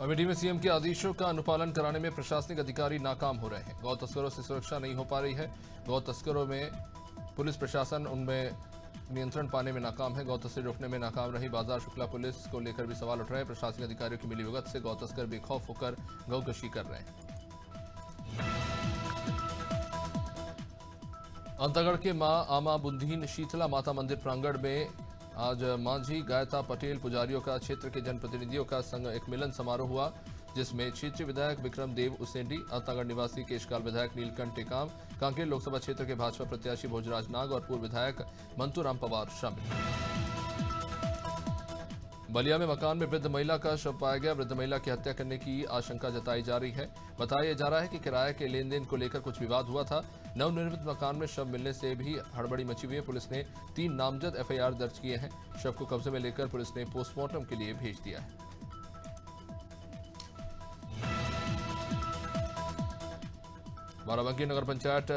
अमेठी में सीएम के आदेशों का अनुपालन कराने में प्रशासनिक अधिकारी नाकाम हो रहे हैं। गौ तस्करों से सुरक्षा नहीं हो पा रही है। गौ तस्करों में पुलिस प्रशासन उनमें नियंत्रण पाने में नाकाम है। गौ तस्करी रोकने में नाकाम रही बाजार शुक्ला पुलिस को लेकर भी सवाल उठ रहे हैं। प्रशासनिक अधिकारियों की मिलीभगत से गौ तस्कर बेखौफ होकर गौकशी कर रहे हैं। अंतागढ़ के मां आमा बुंदीन शीतला माता मंदिर प्रांगण में आज मांझी गायता पटेल पुजारियों का क्षेत्र के जनप्रतिनिधियों का संग एक मिलन समारोह हुआ, जिसमें क्षेत्रीय विधायक विक्रम देव उसेंडी, अंतागढ़ निवासी केशकाल विधायक नीलकंठ टेकाम, कांकेर लोकसभा क्षेत्र के भाजपा प्रत्याशी भोजराज नाग और पूर्व विधायक मंतूराम पवार शामिल। बलिया में मकान में वृद्ध महिला का शव पाया गया। वृद्ध महिला की हत्या करने की आशंका जताई जा रही है। बताया जा रहा है कि किराए के लेन देन को लेकर कुछ विवाद हुआ था। नवनिर्मित मकान में शव मिलने से भी हड़बड़ी मची हुई है। पुलिस ने 3 नामजद एफआईआर दर्ज किए हैं। शव को कब्जे में लेकर पुलिस ने पोस्टमार्टम के लिए भेज दिया है। बाराबंकी नगर पंचायत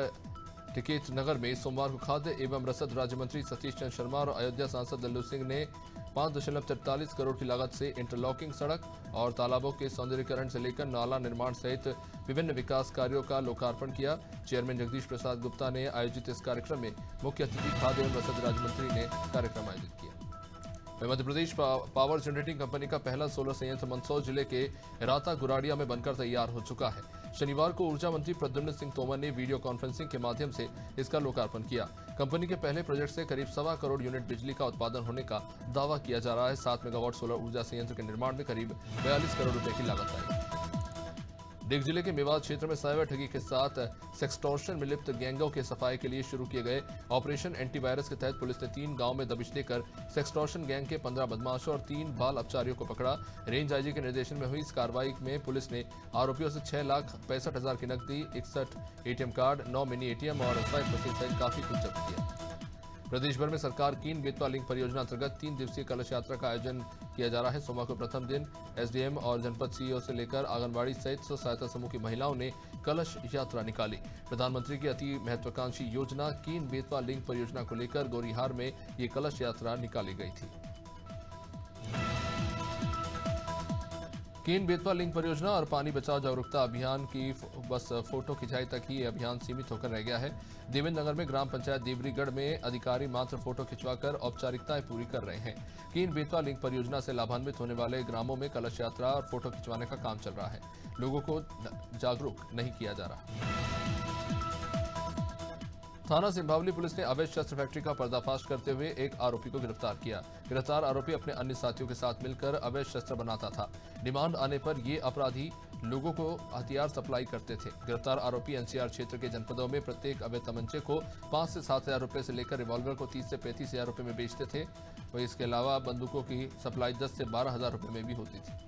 टिकेत नगर में सोमवार को खाद्य एवं रसद राज्य मंत्री सतीश चंद्र शर्मा और अयोध्या सांसद लल्लू सिंह ने 5.43 करोड़ की लागत से इंटरलॉकिंग सड़क और तालाबों के सौंदर्यीकरण से लेकर नाला निर्माण सहित विभिन्न विकास कार्यों का लोकार्पण किया। चेयरमैन जगदीश प्रसाद गुप्ता ने आयोजित इस कार्यक्रम में मुख्य अतिथि खाद्य एवं रसद राज्य मंत्री ने कार्यक्रम आयोजित किया। Madhya Pradesh power generating company का पहला सोलर संयंत्र मंदसौर जिले के राता गुराड़िया में बनकर तैयार हो चुका है। शनिवार को ऊर्जा मंत्री प्रद्युम्न सिंह तोमर ने वीडियो कॉन्फ्रेंसिंग के माध्यम से इसका लोकार्पण किया। कंपनी के पहले प्रोजेक्ट से करीब 1.25 करोड़ यूनिट बिजली का उत्पादन होने का दावा किया जा रहा है। 7 मेगावाट सोलर ऊर्जा संयंत्र के निर्माण में करीब 42 करोड़ रुपए की लागत आएगी। डिग जिले के मेवात क्षेत्र में साइबर ठगी के साथ सेक्सटॉर्शन में लिप्त गैंगों के सफाई के लिए शुरू किए गए ऑपरेशन एंटीवायरस के तहत पुलिस ने 3 गांव में दबिश देकर सेक्सटॉर्शन गैंग के 15 बदमाशों और 3 बाल अपचारियों को पकड़ा। रेंज आईजी के निर्देशन में हुई इस कार्रवाई में पुलिस ने आरोपियों से 6,65,000 की नकदी, 61 एटीएम कार्ड, 9 मिनी एटीएम और स्वाइप मशीन सहित काफी कुछ जब्त किया। प्रदेश भर में सरकार कीन बेतवा लिंक परियोजना अंतर्गत 3 दिवसीय कलश यात्रा का आयोजन किया जा रहा है। सोमवार को प्रथम दिन एसडीएम और जनपद सीईओ से लेकर आंगनबाड़ी सहित स्व सहायता समूह की महिलाओं ने कलश यात्रा निकाली। प्रधानमंत्री की अति महत्वाकांक्षी योजना कीन बेतवा लिंक परियोजना को लेकर गोरीहार में ये कलश यात्रा निकाली गई थी। कीन बेतवा लिंक परियोजना और पानी बचाओ जागरूकता अभियान की बस फोटो खिंचाई तक ही ये अभियान सीमित होकर रह गया है। देवेंद्र नगर में ग्राम पंचायत देवरीगढ़ में अधिकारी मात्र फोटो खिंचवाकर औपचारिकताएं पूरी कर रहे हैं। कीन बेतवा लिंक परियोजना से लाभान्वित होने वाले ग्रामों में कलश यात्रा और फोटो खिंचवाने का काम चल रहा है। लोगों को जागरूक नहीं किया जा रहा। थाना सिंभावली पुलिस ने अवैध शस्त्र फैक्ट्री का पर्दाफाश करते हुए एक आरोपी को गिरफ्तार किया। गिरफ्तार आरोपी अपने अन्य साथियों के साथ मिलकर अवैध शस्त्र बनाता था। डिमांड आने पर ये अपराधी लोगों को हथियार सप्लाई करते थे। गिरफ्तार आरोपी एनसीआर क्षेत्र के जनपदों में प्रत्येक अवैध तमंचे को 5 से 7 हजार रुपए से लेकर रिवॉल्वर को 30 से 35 हजार रुपए में बेचते थे। वहीं इसके अलावा बंदूकों की सप्लाई 10 से 12 हजार रुपए में भी होती थी।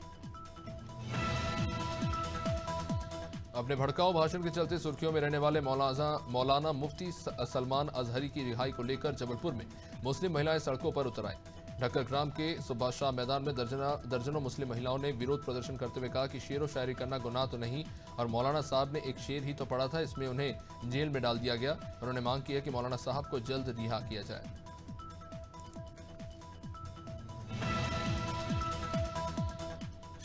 अपने भड़काऊ भाषण के चलते सुर्खियों में रहने वाले मौलाना मुफ्ती सलमान अजहरी की रिहाई को लेकर जबलपुर में मुस्लिम महिलाएं सड़कों पर उतर आई। ढक्कर ग्राम के सुभाष शाह मैदान में दर्जनों मुस्लिम महिलाओं ने विरोध प्रदर्शन करते हुए कहा कि शेर व शायरी करना गुनाह तो नहीं और मौलाना साहब ने एक शेर ही तो पढ़ा था, इसमें उन्हें जेल में डाल दिया गया। उन्होंने मांग की है कि मौलाना साहब को जल्द रिहा किया जाए।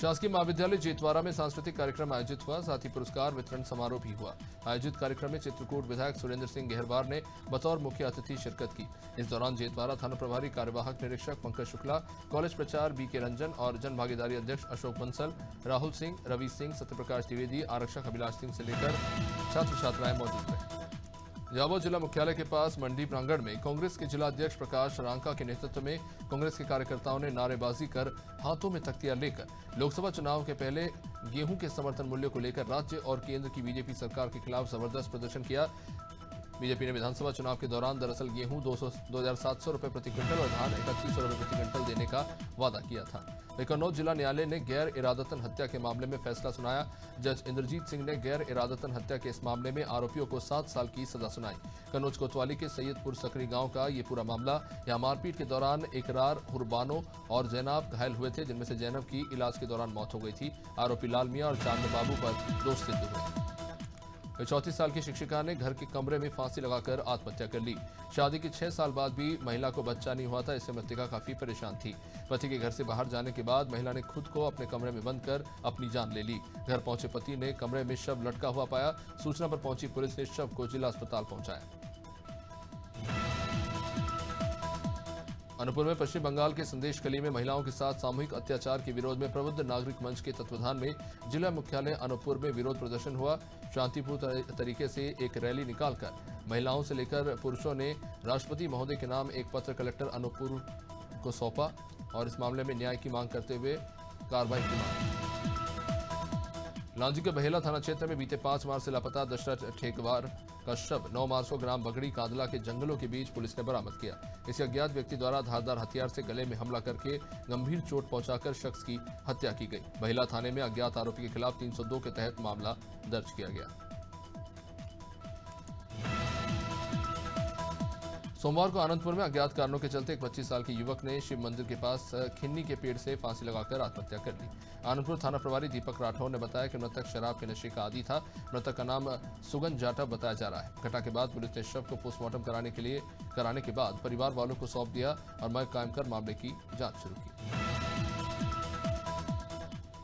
शासकीय महाविद्यालय जेतवारा में सांस्कृतिक कार्यक्रम आयोजित हुआ, साथ ही पुरस्कार वितरण समारोह भी हुआ। आयोजित कार्यक्रम में चित्रकूट विधायक सुरेंद्र सिंह गहरवार ने बतौर मुख्य अतिथि शिरकत की। इस दौरान जेतवारा थाना प्रभारी कार्यवाहक निरीक्षक पंकज शुक्ला, कॉलेज प्रचार बीके रंजन और जन भागीदारी अध्यक्ष अशोक बंसल, राहुल सिंह, रवि सिंह, सत्यप्रकाश द्विवेदी, आरक्षक अभिलाष सिंह से लेकर छात्र छात्राएं मौजूद रहे। झाबुआ जिला मुख्यालय के पास मंडी प्रांगण में कांग्रेस के जिला अध्यक्ष प्रकाश रांका के नेतृत्व में कांग्रेस के कार्यकर्ताओं ने नारेबाजी कर हाथों में तख्तियां लेकर लोकसभा चुनाव के पहले गेहूं के समर्थन मूल्य को लेकर राज्य और केंद्र की बीजेपी सरकार के खिलाफ जबरदस्त प्रदर्शन किया। बीजेपी ने विधानसभा चुनाव के दौरान दरअसल गेहूं 2,700 रुपए प्रति क्विंटल और धान 3100 रुपए प्रति क्विंटल देने का वादा किया था। कन्नौज जिला न्यायालय ने गैर इरादतन हत्या के मामले में फैसला सुनाया। जज इंद्रजीत सिंह ने गैर इरादतन हत्या के इस मामले में आरोपियों को 7 साल की सजा सुनाई। कन्नौज कोतवाली के सैयदपुर सकरी गांव का ये पूरा मामला। यहां मारपीट के दौरान इकरार, हुरबानो और जैनाब घायल हुए थे, जिनमें से जैनब की इलाज के दौरान मौत हो गई थी। आरोपी लाल मियां और चांद बाबू पर दोष सिद्ध हुए। 34 साल की शिक्षिका ने घर के कमरे में फांसी लगाकर आत्महत्या कर ली। शादी के 6 साल बाद भी महिला को बच्चा नहीं हुआ था, इससे मृतका काफी परेशान थी। पति के घर से बाहर जाने के बाद महिला ने खुद को अपने कमरे में बंद कर अपनी जान ले ली। घर पहुंचे पति ने कमरे में शव लटका हुआ पाया। सूचना पर पहुंची पुलिस ने शव को जिला अस्पताल पहुंचाया। अनूपपुर में पश्चिम बंगाल के संदेश कली में महिलाओं के साथ सामूहिक अत्याचार के विरोध में प्रबुद्ध नागरिक मंच के तत्वाधान में जिला मुख्यालय अनूपपुर में विरोध प्रदर्शन हुआ। शांतिपूर्ण तरीके से एक रैली निकालकर महिलाओं से लेकर पुरुषों ने राष्ट्रपति महोदय के नाम एक पत्र कलेक्टर अनूपपुर को सौंपा और इस मामले में न्याय की मांग करते हुए कार्रवाई की मांग। लांजी के बहेला थाना क्षेत्र में बीते 5 मार्च से लापता दशरथ ठेकवार का शव 9 मार्च को ग्राम बगड़ी कांदला के जंगलों के बीच पुलिस ने बरामद किया। इसे अज्ञात व्यक्ति द्वारा धारदार हथियार से गले में हमला करके गंभीर चोट पहुंचाकर शख्स की हत्या की गई। बहेला थाने में अज्ञात आरोपी के खिलाफ 302 के तहत मामला दर्ज किया गया। सोमवार को आनंदपुर में अज्ञात कारणों के चलते एक 25 साल के युवक ने शिव मंदिर के पास खिन्नी के पेड़ से फांसी लगाकर आत्महत्या कर ली। आनंदपुर थाना प्रभारी दीपक राठौर ने बताया कि मृतक शराब के नशे का आदी था। मृतक का नाम सुगन जाटव बताया जा रहा है। घटना के बाद पुलिस ने शव को पोस्टमार्टम कराने के बाद परिवार वालों को सौंप दिया और मय कायम कर मामले की जांच शुरू की।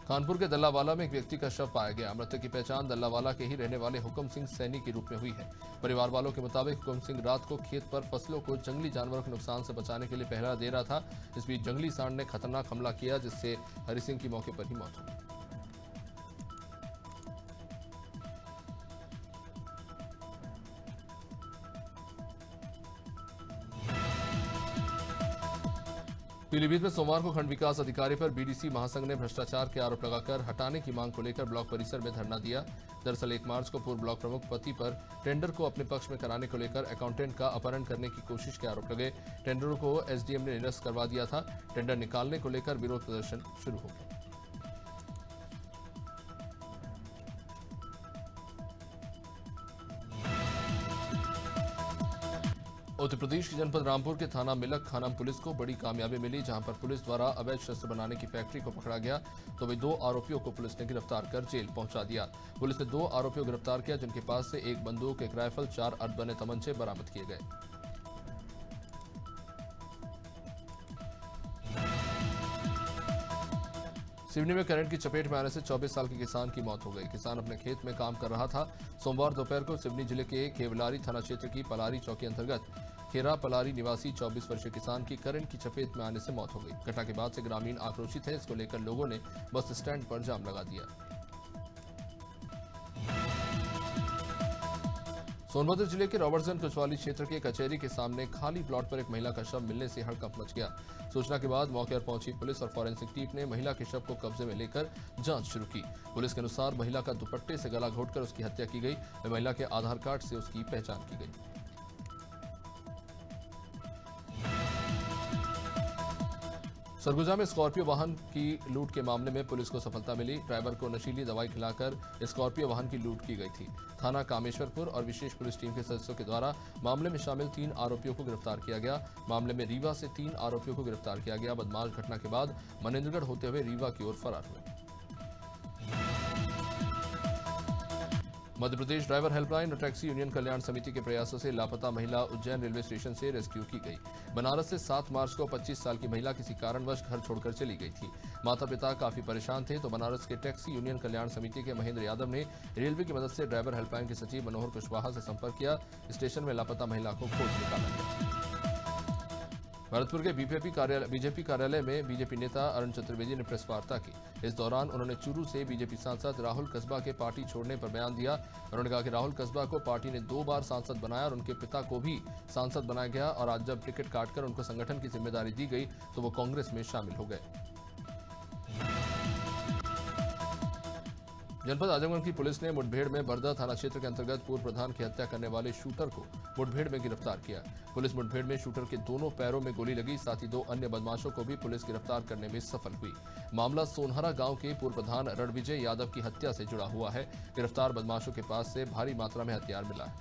कानपुर के दल्लावाला में एक व्यक्ति का शव पाया गया। मृतक की पहचान दल्लावाला के ही रहने वाले हुक्म सिंह सैनी के रूप में हुई है। परिवार वालों के मुताबिक हुक्म सिंह रात को खेत पर फसलों को जंगली जानवरों के नुकसान से बचाने के लिए पहरा दे रहा था। इस बीच जंगली सांड ने खतरनाक हमला किया, जिससे हरि सिंह की मौके पर ही मौत हो गई। पीलीभीत में सोमवार को खंड विकास अधिकारी पर बीडीसी महासंघ ने भ्रष्टाचार के आरोप लगाकर हटाने की मांग को लेकर ब्लॉक परिसर में धरना दिया। दरअसल 1 मार्च को पूर्व ब्लॉक प्रमुख पति पर टेंडर को अपने पक्ष में कराने को लेकर अकाउंटेंट का अपहरण करने की कोशिश के आरोप लगे। टेंडरों को एसडीएम ने निरस्त करवा दिया था। टेंडर निकालने को लेकर विरोध प्रदर्शन शुरू हो गया। उत्तर प्रदेश के जनपद रामपुर के थाना मिलक खानम पुलिस को बड़ी कामयाबी मिली, जहां पर पुलिस द्वारा अवैध शस्त्र बनाने की फैक्ट्री को पकड़ा गया तो वे 2 आरोपियों को पुलिस ने गिरफ्तार कर जेल पहुंचा दिया। पुलिस ने 2 आरोपियों को गिरफ्तार किया, जिनके पास से 1 बंदूक, 1 राइफल, 4 अर्धबने तमंचे बरामद किए गए। सिवनी में करंट की चपेट में आने से 24 साल के किसान की मौत हो गई। किसान अपने खेत में काम कर रहा था। सोमवार दोपहर को सिवनी जिले के केवलारी थाना क्षेत्र की पलारी चौकी अंतर्गत खेरा पलारी निवासी 24 वर्षीय किसान की करंट की चपेट में आने से मौत हो गई। घटना के बाद से ग्रामीण आक्रोशित है। इसको लेकर लोगों ने बस स्टैंड पर जाम लगा दिया। सोनभद्र जिले के रॉबर्टसन कोतवाली क्षेत्र के कचहरी के सामने खाली प्लॉट पर एक महिला का शव मिलने से हड़कंप मच गया। सूचना के बाद मौके पर पहुंची पुलिस और फॉरेंसिक टीम ने महिला के शव को कब्जे में लेकर जांच शुरू की। पुलिस के अनुसार महिला का दुपट्टे से गला घोंटकर उसकी हत्या की गई। महिला के आधार कार्ड से उसकी पहचान की गई। सरगुजा में स्कॉर्पियो वाहन की लूट के मामले में पुलिस को सफलता मिली। ड्राइवर को नशीली दवाई खिलाकर स्कॉर्पियो वाहन की लूट की गई थी। थाना कामेश्वरपुर और विशेष पुलिस टीम के सदस्यों के द्वारा मामले में शामिल 3 आरोपियों को गिरफ्तार किया गया। मामले में रीवा से 3 आरोपियों को गिरफ्तार किया गया। बदमाश घटना के बाद मनेन्द्रगढ़ होते हुए रीवा की ओर फरार हुए। मध्य प्रदेश ड्राइवर हेल्पलाइन और टैक्सी यूनियन कल्याण समिति के प्रयासों से लापता महिला उज्जैन रेलवे स्टेशन से रेस्क्यू की गई। बनारस से 7 मार्च को 25 साल की महिला किसी कारणवश घर छोड़कर चली गई थी। माता पिता काफी परेशान थे तो बनारस के टैक्सी यूनियन कल्याण समिति के महेंद्र यादव ने रेलवे की मदद से ड्राइवर हेल्पलाइन के सचिव मनोहर कुशवाहा से संपर्क किया। स्टेशन में लापता महिला को खोज निकाला गया। भरतपुर के बीजेपी कार्यालय में बीजेपी नेता अरुण चतुर्वेदी ने प्रेस वार्ता की। इस दौरान उन्होंने चूरू से बीजेपी सांसद राहुल कस्बा के पार्टी छोड़ने पर बयान दिया। उन्होंने कहा कि राहुल कस्बा को पार्टी ने 2 बार सांसद बनाया और उनके पिता को भी सांसद बनाया गया और आज जब टिकट काटकर उनको संगठन की जिम्मेदारी दी गई तो वो कांग्रेस में शामिल हो गए। जनपद आजमगढ़ की पुलिस ने मुठभेड़ में बरदा थाना क्षेत्र के अंतर्गत पूर्व प्रधान की हत्या करने वाले शूटर को मुठभेड़ में गिरफ्तार किया। पुलिस मुठभेड़ में शूटर के दोनों पैरों में गोली लगी। साथ ही 2 अन्य बदमाशों को भी पुलिस गिरफ्तार करने में सफल हुई। मामला सोनहरा गांव के पूर्व प्रधान रणविजय यादव की हत्या से जुड़ा हुआ है। गिरफ्तार बदमाशों के पास से भारी मात्रा में हथियार मिला है।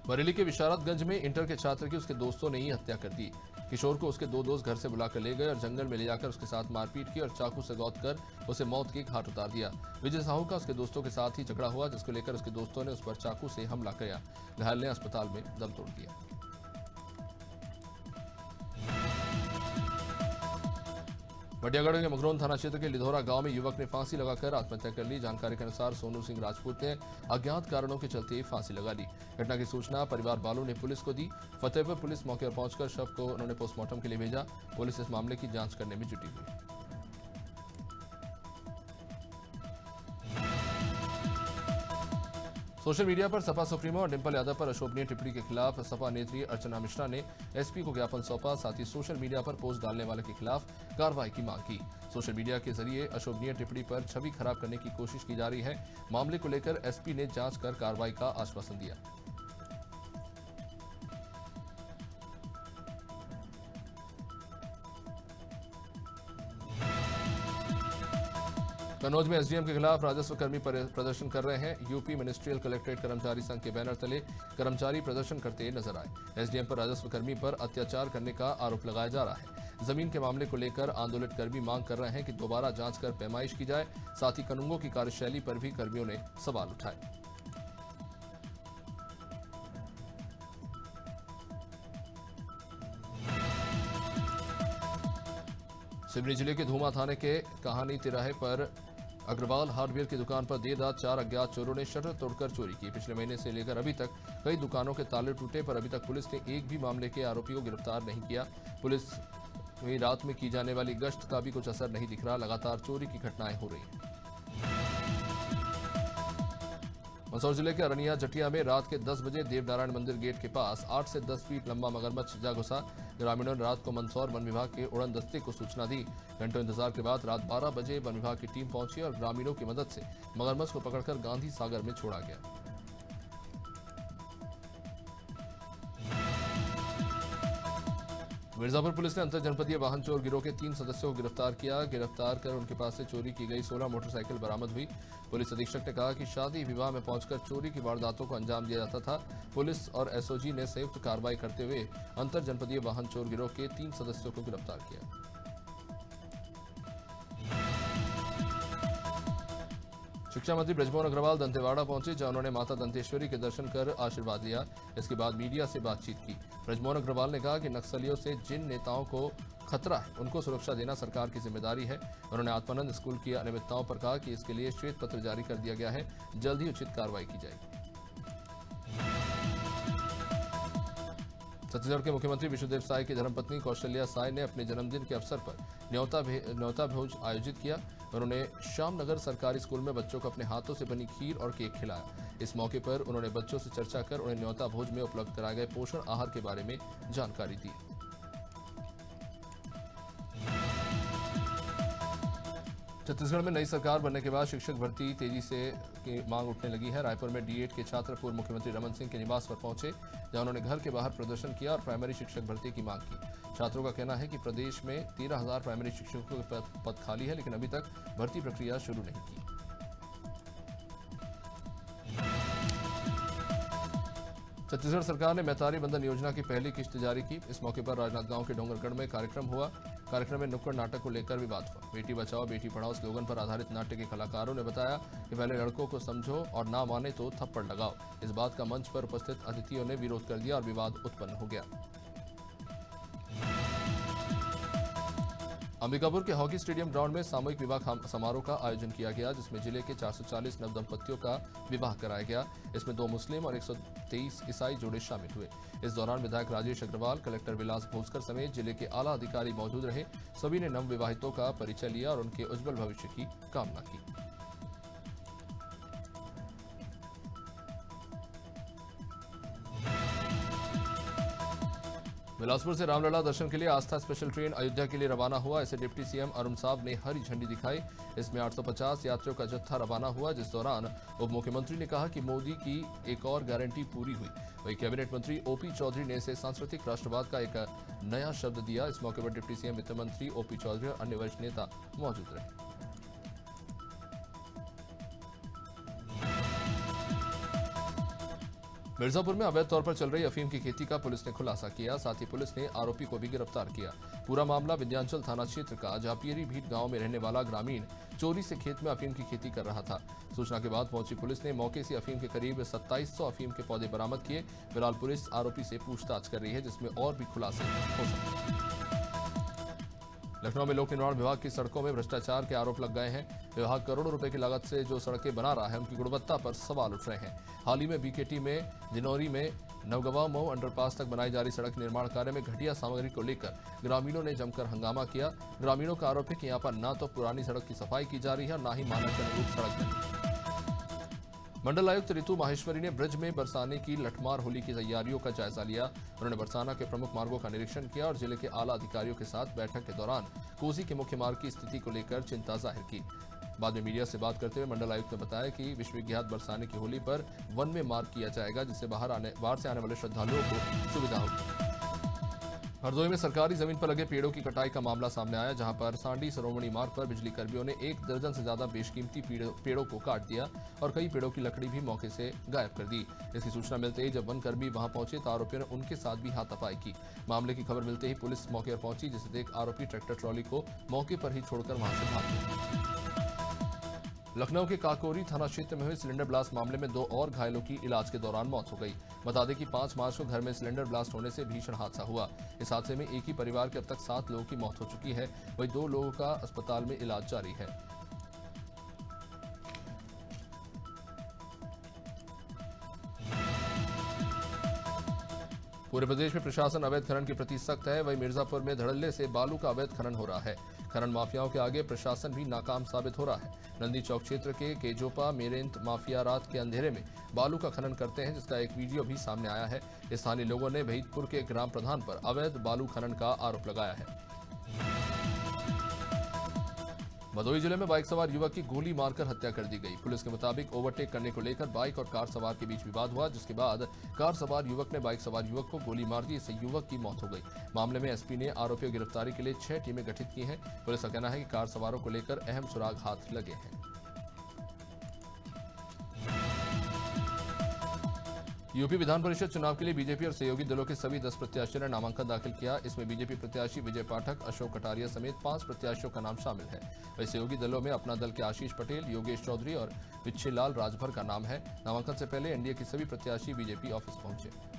बरेली के विशारतगंज में इंटर के छात्र की उसके दोस्तों ने ही हत्या कर दी। किशोर को उसके 2 दोस्त घर से बुलाकर ले गए और जंगल में ले जाकर उसके साथ मारपीट की और चाकू से गोद कर उसे मौत के घाट उतार दिया। विजय साहू का उसके दोस्तों के साथ ही झगड़ा हुआ, जिसको लेकर उसके दोस्तों ने उस पर चाकू से हमला किया। घायल ने अस्पताल में दम तोड़ दिया। बटियागढ़ के मगरोन थाना क्षेत्र के लिधौरा गांव में युवक ने फांसी लगाकर आत्महत्या कर ली। जानकारी के अनुसार सोनू सिंह राजपूत ने अज्ञात कारणों के चलते फांसी लगा ली। घटना की सूचना परिवार वालों ने पुलिस को दी। फतेहपुर पुलिस मौके पर पहुंचकर शव को उन्होंने पोस्टमार्टम के लिए भेजा। पुलिस इस मामले की जांच करने में जुटी हुई। सोशल मीडिया पर सपा सुप्रीमो और डिंपल यादव पर अशोभनीय टिप्पणी के खिलाफ सपा नेत्री अर्चना मिश्रा ने एसपी को ज्ञापन सौंपा। साथ ही सोशल मीडिया पर पोस्ट डालने वाले के खिलाफ कार्रवाई की मांग की। सोशल मीडिया के जरिए अशोभनीय टिप्पणी पर छवि खराब करने की कोशिश की जा रही है। मामले को लेकर एसपी ने जांच कर कार्रवाई का आश्वासन दिया। कन्नौज में एसडीएम के खिलाफ राजस्व कर्मी प्रदर्शन कर रहे हैं। यूपी मिनिस्ट्रियल कलेक्ट्रेट कर्मचारी संघ के बैनर तले कर्मचारी प्रदर्शन करते नजर आए। एसडीएम पर राजस्व कर्मी पर अत्याचार करने का आरोप लगाया जा रहा है। जमीन के मामले को लेकर आंदोलित कर्मी मांग कर रहे हैं कि दोबारा जांच कर पैमाइश की जाए। साथ ही कानूनों की कार्यशैली पर भी कर्मियों ने सवाल उठाए। सिवनी जिले के धूमा थाने के कहानी तिराहे पर अग्रवाल हार्डवेयर की दुकान पर देर रात 4 अज्ञात चोरों ने शटर तोड़कर चोरी की। पिछले महीने से लेकर अभी तक कई दुकानों के ताले टूटे, पर अभी तक पुलिस ने एक भी मामले के आरोपी को गिरफ्तार नहीं किया। पुलिस में रात में की जाने वाली गश्त का भी कुछ असर नहीं दिख रहा। लगातार चोरी की घटनाएं हो रही हैं। मंदसौर जिले के अरनिया जटिया में रात के 10 बजे देवनारायण मंदिर गेट के पास 8 से 10 फीट लंबा मगरमच्छ जा घुसा। ग्रामीणों ने रात को मंदसौर वन विभाग के उड़न दस्ते को सूचना दी। घंटों इंतजार के बाद रात 12 बजे वन विभाग की टीम पहुंची और ग्रामीणों की मदद से मगरमच्छ को पकड़कर गांधी सागर में छोड़ा गया। मिर्जापुर पुलिस ने अंतरजनपदीय वाहन चोर गिरोह के 3 सदस्यों को गिरफ्तार किया। गिरफ्तार कर उनके पास से चोरी की गई 16 मोटरसाइकिल बरामद हुई। पुलिस अधीक्षक ने कहा कि शादी विवाह में पहुंचकर चोरी की वारदातों को अंजाम दिया जाता था। पुलिस और एसओजी ने संयुक्त कार्रवाई करते हुए अंतरजनपदीय वाहन चोर गिरोह के 3 सदस्यों को गिरफ्तार किया। शिक्षा मंत्री बृजमोहन अग्रवाल दंतेवाड़ा पहुंचे, जहां उन्होंने माता दंतेश्वरी के दर्शन कर आशीर्वाद लिया। इसके बाद मीडिया से बातचीत की। बृजमोहन अग्रवाल ने कहा कि नक्सलियों से जिन नेताओं को खतरा है उनको सुरक्षा देना सरकार की जिम्मेदारी है। उन्होंने आत्मानंद स्कूल की अनियमितताओं पर कहा कि इसके लिए श्वेत पत्र जारी कर दिया गया है। जल्द ही उचित कार्रवाई की जाएगी। छत्तीसगढ़ के मुख्यमंत्री विष्णुदेव साय की धर्मपत्नी कौशल्या साय ने अपने जन्मदिन के अवसर पर न्योता भोज आयोजित किया। उन्होंने श्यामनगर सरकारी स्कूल में बच्चों को अपने हाथों से बनी खीर और केक खिलाया। इस मौके पर उन्होंने बच्चों से चर्चा कर उन्हें न्योता भोज में उपलब्ध कराए गए पोषण आहार के बारे में जानकारी दी। छत्तीसगढ़ में नई सरकार बनने के बाद शिक्षक भर्ती तेजी से की मांग उठने लगी है। रायपुर में डीएड के छात्र पूर्व मुख्यमंत्री रमन सिंह के निवास पर पहुंचे, जहां उन्होंने घर के बाहर प्रदर्शन किया और प्राइमरी शिक्षक भर्ती की मांग की। छात्रों का कहना है कि प्रदेश में 13,000 प्राइमरी शिक्षकों के पद खाली है, लेकिन अभी तक भर्ती प्रक्रिया शुरू नहीं की। छत्तीसगढ़ सरकार ने मैतारी बंधन योजना की पहली किश्त जारी की। इस मौके पर राजनांदगांव के डोंगरगढ़ में कार्यक्रम हुआ। कार्यक्रम में नुक्कड़ नाटक को लेकर विवाद हुआ। बेटी बचाओ बेटी पढ़ाओ स्लोगन पर आधारित नाट्य के कलाकारों ने बताया कि पहले लड़कों को समझो और ना माने तो थप्पड़ लगाओ। इस बात का मंच पर उपस्थित अतिथियों ने विरोध कर दिया और विवाद उत्पन्न हो गया। अंबिकापुर के हॉकी स्टेडियम ग्राउंड में सामूहिक विवाह समारोह का आयोजन किया गया, जिसमें जिले के 440 नवदंपतियों का विवाह कराया गया। इसमें 2 मुस्लिम और 123 ईसाई जोड़े शामिल हुए। इस दौरान विधायक राजेश अग्रवाल, कलेक्टर विलास भोजकर समेत जिले के आला अधिकारी मौजूद रहे। सभी ने नवविवाहितों का परिचय लिया और उनके उज्जवल भविष्य की कामना की। बिलासपुर से रामलला दर्शन के लिए आस्था स्पेशल ट्रेन अयोध्या के लिए रवाना हुआ। इसे डिप्टी सीएम अरुण साहब ने हरी झंडी दिखाई। इसमें 850 यात्रियों का जत्था रवाना हुआ, जिस दौरान उप मुख्यमंत्री ने कहा कि मोदी की एक और गारंटी पूरी हुई। वहीं कैबिनेट मंत्री ओपी चौधरी ने इसे सांस्कृतिक राष्ट्रवाद का एक नया शब्द दिया। इस मौके पर डिप्टी सीएम वित्त मंत्री ओपी चौधरी और अन्य वरिष्ठ नेता मौजूद रहे। मिर्जापुर में अवैध तौर पर चल रही अफीम की खेती का पुलिस ने खुलासा किया। साथ ही पुलिस ने आरोपी को भी गिरफ्तार किया। पूरा मामला विंध्याचल थाना क्षेत्र का झापियरी भीट गांव में रहने वाला ग्रामीण चोरी से खेत में अफीम की खेती कर रहा था। सूचना के बाद पहुंची पुलिस ने मौके से अफीम के करीब 2700 अफीम के पौधे बरामद किए। फिलहाल पुलिस आरोपी से पूछताछ कर रही है, जिसमें और भी खुलासे हो सकते हैं। लखनऊ में लोक निर्माण विभाग की सड़कों में भ्रष्टाचार के आरोप लग गए हैं। विभाग करोड़ों रुपए की लागत से जो सड़कें बना रहा है, उनकी गुणवत्ता पर सवाल उठ रहे हैं। हाल ही में बीकेटी में दिनौरी में नवगवा मऊ अंडरपास तक बनाई जा रही सड़क निर्माण कार्य में घटिया सामग्री को लेकर ग्रामीणों ने जमकर हंगामा किया। ग्रामीणों का आरोप है कि यहाँ पर न तो पुरानी सड़क की सफाई की जा रही है, न ही मानक के अनुरूप सड़क बनी। मंडल आयुक्त रितु माहेश्वरी ने ब्रज में बरसाने की लठमार होली की तैयारियों का जायजा लिया। उन्होंने बरसाना के प्रमुख मार्गों का निरीक्षण किया और जिले के आला अधिकारियों के साथ बैठक के दौरान कोसी के मुख्य मार्ग की स्थिति को लेकर चिंता जाहिर की। बाद में मीडिया से बात करते हुए मंडल आयुक्त ने बताया कि विश्वविख्यात बरसाने की होली पर वन में मार्ग किया जाएगा, जिससे बाहर से आने वाले श्रद्धालुओं को सुविधा होगी। हरदोई में सरकारी जमीन पर लगे पेड़ों की कटाई का मामला सामने आया, जहां पर सांडी सरोमणी मार्ग पर बिजली कर्मियों ने 1 दर्जन से ज्यादा बेशकीमती पेड़ों को काट दिया और कई पेड़ों की लकड़ी भी मौके से गायब कर दी। इसकी सूचना मिलते ही जब वन कर्मी वहां पहुंचे तो आरोपियों ने उनके साथ भी हाथापाई की। मामले की खबर मिलते ही पुलिस मौके पर पहुंची, जिसे देख आरोपी ट्रैक्टर ट्रॉली को मौके पर ही छोड़कर वहां से भाग गए। लखनऊ के काकोरी थाना क्षेत्र में हुए सिलेंडर ब्लास्ट मामले में 2 और घायलों की इलाज के दौरान मौत हो गई। बता दें कि 5 मार्च को घर में सिलेंडर ब्लास्ट होने से भीषण हादसा हुआ। इस हादसे में एक ही परिवार के अब तक 7 लोगों की मौत हो चुकी है, वहीं 2 लोगों का अस्पताल में इलाज जारी है। पूरे प्रदेश में प्रशासन अवैध खनन के प्रति सख्त है। वहीं मिर्जापुर में धड़ल्ले से बालू का अवैध खनन हो रहा है। खनन माफियाओं के आगे प्रशासन भी नाकाम साबित हो रहा है। नंदी चौक क्षेत्र के केजोपा मेरेंत माफिया रात के अंधेरे में बालू का खनन करते हैं, जिसका एक वीडियो भी सामने आया है। स्थानीय लोगों ने वहीदपुर के ग्राम प्रधान पर अवैध बालू खनन का आरोप लगाया है। भदोही जिले में बाइक सवार युवक की गोली मारकर हत्या कर दी गई। पुलिस के मुताबिक ओवरटेक करने को लेकर बाइक और कार सवार के बीच विवाद हुआ, जिसके बाद कार सवार युवक ने बाइक सवार युवक को गोली मार दी। इससे युवक की मौत हो गई। मामले में एसपी ने आरोपियों की गिरफ्तारी के लिए 6 टीमें गठित की हैं। पुलिस का कहना है कि कार सवारों को लेकर अहम सुराग हाथ लगे हैं। यूपी विधान परिषद चुनाव के लिए बीजेपी और सहयोगी दलों के सभी 10 प्रत्याशियों ने नामांकन दाखिल किया। इसमें बीजेपी प्रत्याशी विजय पाठक, अशोक कटारिया समेत 5 प्रत्याशियों का नाम शामिल है। वहीं सहयोगी दलों में अपना दल के आशीष पटेल, योगेश चौधरी और विच्छेलाल राजभर का नाम है। नामांकन से पहले एनडीए के सभी प्रत्याशी बीजेपी ऑफिस पहुंचे।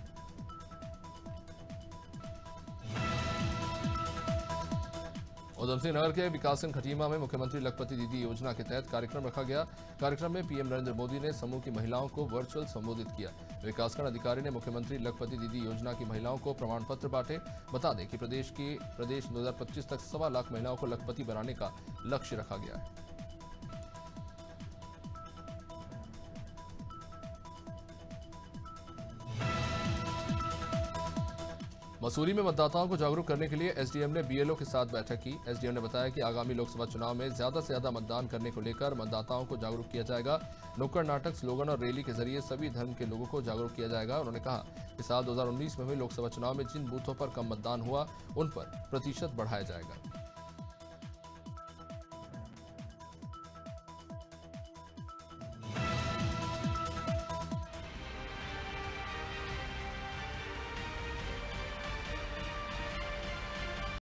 उधम सिंह नगर के विकासखंड खटीमा में मुख्यमंत्री लखपति दीदी योजना के तहत कार्यक्रम रखा गया। कार्यक्रम में पीएम नरेंद्र मोदी ने समूह की महिलाओं को वर्चुअल संबोधित किया। विकासखंड अधिकारी ने मुख्यमंत्री लखपति दीदी योजना की महिलाओं को प्रमाण पत्र बांटे। बता दें कि प्रदेश 2025 तक 1.25 लाख महिलाओं को लखपति बनाने का लक्ष्य रखा गया है। मसूरी में मतदाताओं को जागरूक करने के लिए एसडीएम ने बीएलओ के साथ बैठक की। एसडीएम ने बताया कि आगामी लोकसभा चुनाव में ज्यादा से ज्यादा मतदान करने को लेकर मतदाताओं को जागरूक किया जाएगा। नुक्कड़ नाटक, स्लोगन और रैली के जरिए सभी धर्म के लोगों को जागरूक किया जाएगा। उन्होंने कहा कि साल 2019 में हुए लोकसभा चुनाव में जिन बूथों पर कम मतदान हुआ, उन पर प्रतिशत बढ़ाया जाएगा।